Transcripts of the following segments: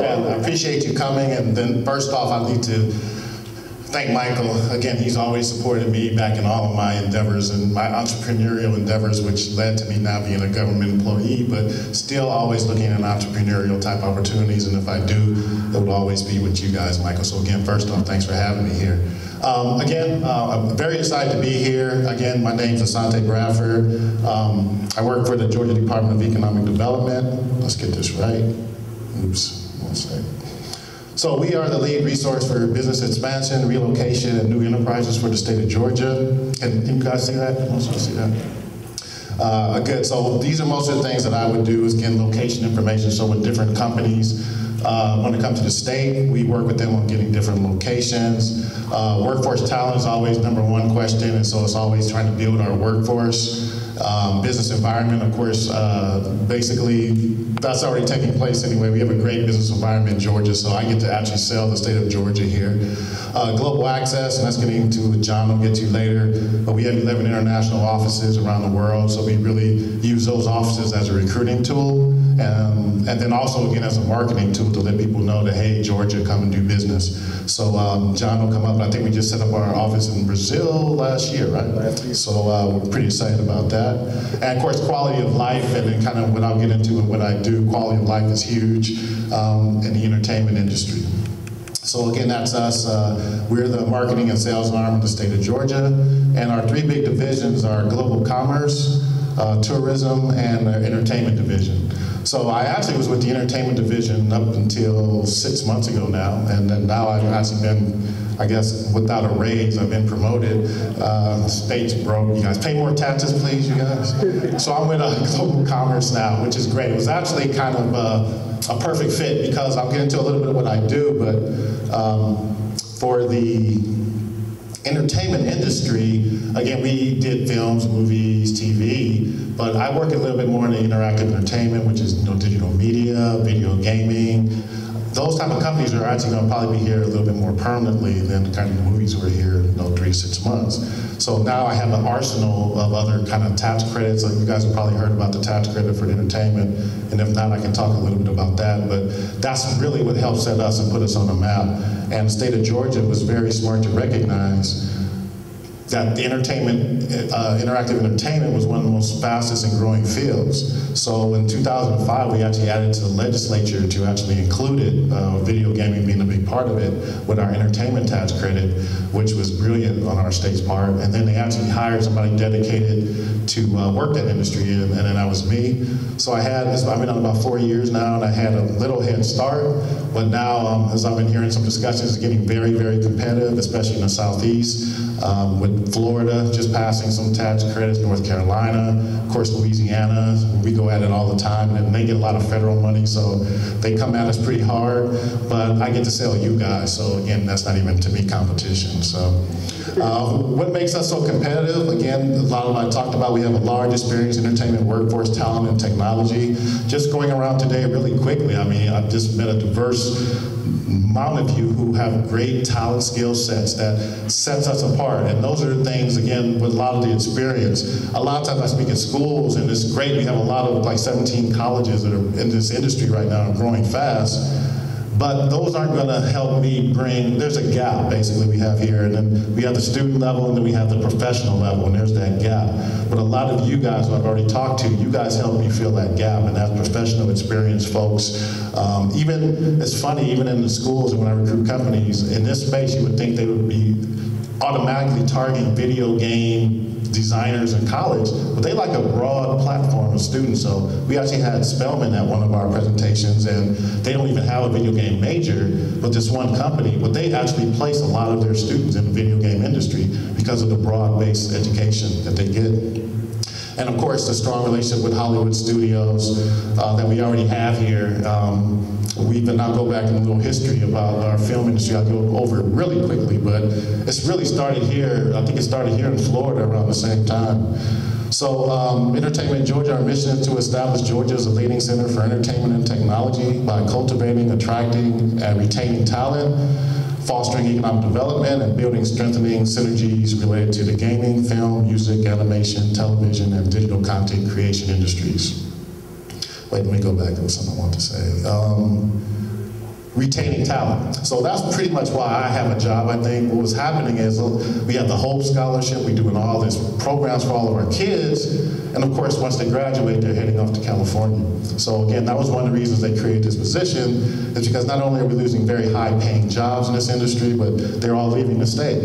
And I appreciate you coming. And then first off, I need to thank Michael. Again, he's always supported me back in all of my endeavors and my entrepreneurial endeavors, which led to me now being a government employee, but still always looking at entrepreneurial type opportunities. And if I do, it will always be with you guys, Michael. So again, first off, thanks for having me here. I'm very excited to be here. Again, my name's Asante Bradford. I work for the Georgia Department of Economic Development. Let's get this right. Oops, one second. So we are the lead resource for business expansion, relocation, and new enterprises for the state of Georgia. Can you guys see that? Can you see that? Good, so these are most of the things that I would do is get location information. So with different companies, when it comes to the state, we work with them on getting different locations. Workforce talent is always #1 question, and so it's always trying to build our workforce. Business environment, of course, basically that's already taking place anyway. We have a great business environment in Georgia, so I get to actually sell the state of Georgia here. Global access, and that's getting into John will get to later, but we have 11 international offices around the world, so we really use those offices as a recruiting tool, and then also again as a marketing tool to let people know that, hey, Georgia, come and do business. So John will come up, and I think we just set up our office in Brazil last year, right? Last year. So we're pretty excited about that. And of course, quality of life, and then kind of what I'll get into and what I do, quality of life is huge in the entertainment industry. So again, that's us. We're the marketing and sales arm of the state of Georgia, and our 3 big divisions are global commerce, tourism, and our entertainment division. So I actually was with the entertainment division up until 6 months ago now, and then now I've actually been, I guess, without a raise, I've been promoted. State's broke. You guys pay more taxes, please, you guys. So I'm with global commerce now, which is great. It was actually kind of a perfect fit because I'll get into a little bit of what I do, but for the entertainment industry, again, we did films, movies, TV, but I work a little bit more in the interactive entertainment, which is digital media, video gaming. Those type of companies are actually going to probably be here a little bit more permanently than the kind of movies were here, 3 to 6 months. So now I have an arsenal of other kind of tax credits. Like you guys have probably heard about the tax credit for entertainment, and if not, I can talk a little bit about that. But that's really what helped set us and put us on the map. And the state of Georgia was very smart to recognize that the interactive entertainment was one of the most fastest and growing fields. So in 2005, we actually added to the legislature to actually include it, video gaming being a big part of it, with our entertainment tax credit, which was brilliant on our state's part. And then they actually hired somebody dedicated to work that industry, and then that was me. So I've been on about 4 years now, and I had a little head start, but now, as I've been hearing some discussions, it's getting very, very competitive, especially in the Southeast, with Florida just passing some tax credits, North Carolina, of course Louisiana, we go at it all the time, and they get a lot of federal money, so they come at us pretty hard, but I get to sell you guys, so again, that's not even to me competition. So what makes us so competitive? Again, a lot of what I talked about, we have a large experienced entertainment workforce, talent, and technology. Just going around today really quickly, I mean, I've just met a diverse amount of you who have great talent skill sets that sets us apart, and those are the things, again, with a lot of the experience. A lot of times I speak at schools, and it's great, we have a lot of like 17 colleges that are in this industry right now and growing fast, but those aren't going to help me bring, there's a gap basically we have here, and then we have the student level and then we have the professional level, and there's that gap. But a lot of you guys who I've already talked to, you guys help me fill that gap, and that's professional experienced folks. Even, it's funny, even in the schools and when I recruit companies, in this space you would think they would be automatically targeting video game designers in college, but they like a broad platform of students. So we actually had Spelman at one of our presentations, and they don't even have a video game major, but this one company, but they actually place a lot of their students in the video game industry because of the broad-based education that they get. And of course, the strong relationship with Hollywood studios that we already have here. I'll go back in a little history about our film industry. I'll go over it really quickly, but it's really started here. I think it started here in Florida around the same time. So Entertainment in Georgia, our mission is to establish Georgia as a leading center for entertainment and technology by cultivating, attracting, and retaining talent, fostering economic development, and building strengthening synergies related to the gaming, film, music, animation, television, and digital content creation industries. Wait, let me go back. There was something I wanted to say. retaining talent. So that's pretty much why I have a job, I think. What was happening is we have the Hope Scholarship, we're doing all these programs for all of our kids, and of course once they graduate, they're heading off to California. So again, that was one of the reasons they created this position, is because not only are we losing very high paying jobs in this industry, but they're all leaving the state.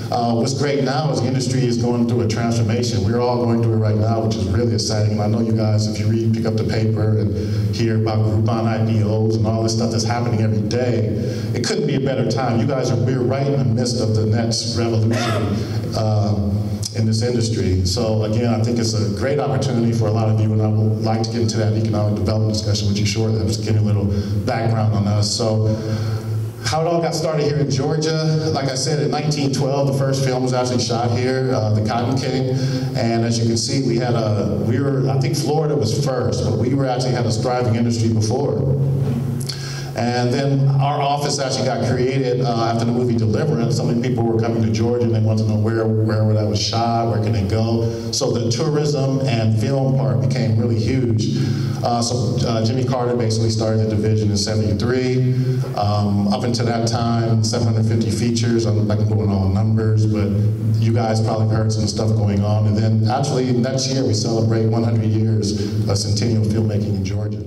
What's great now is the industry is going through a transformation. We're all going through it right now, which is really exciting. And I know you guys, if you pick up the paper and hear about Groupon IPOs and all this stuff that's happening every day, it couldn't be a better time. You guys we're right in the midst of the next revolution in this industry. So again, I think it's a great opportunity for a lot of you, and I would like to get into that economic development discussion with you shortly. I'm just giving you a little background on us. So, how it all got started here in Georgia, like I said, in 1912, the first film was actually shot here, The Cotton King. And as you can see, I think Florida was first, but we actually had a thriving industry before. And then our office actually got created after the movie Deliverance. So many people were coming to Georgia and they wanted to know where that was shot, where can they go. So the tourism and film part became really huge. So Jimmy Carter basically started the division in '73. Up until that time, 750 features. I'm not going to go into all the numbers, but you guys probably heard some stuff going on. And then actually next year we celebrate 100 years of Centennial filmmaking in Georgia.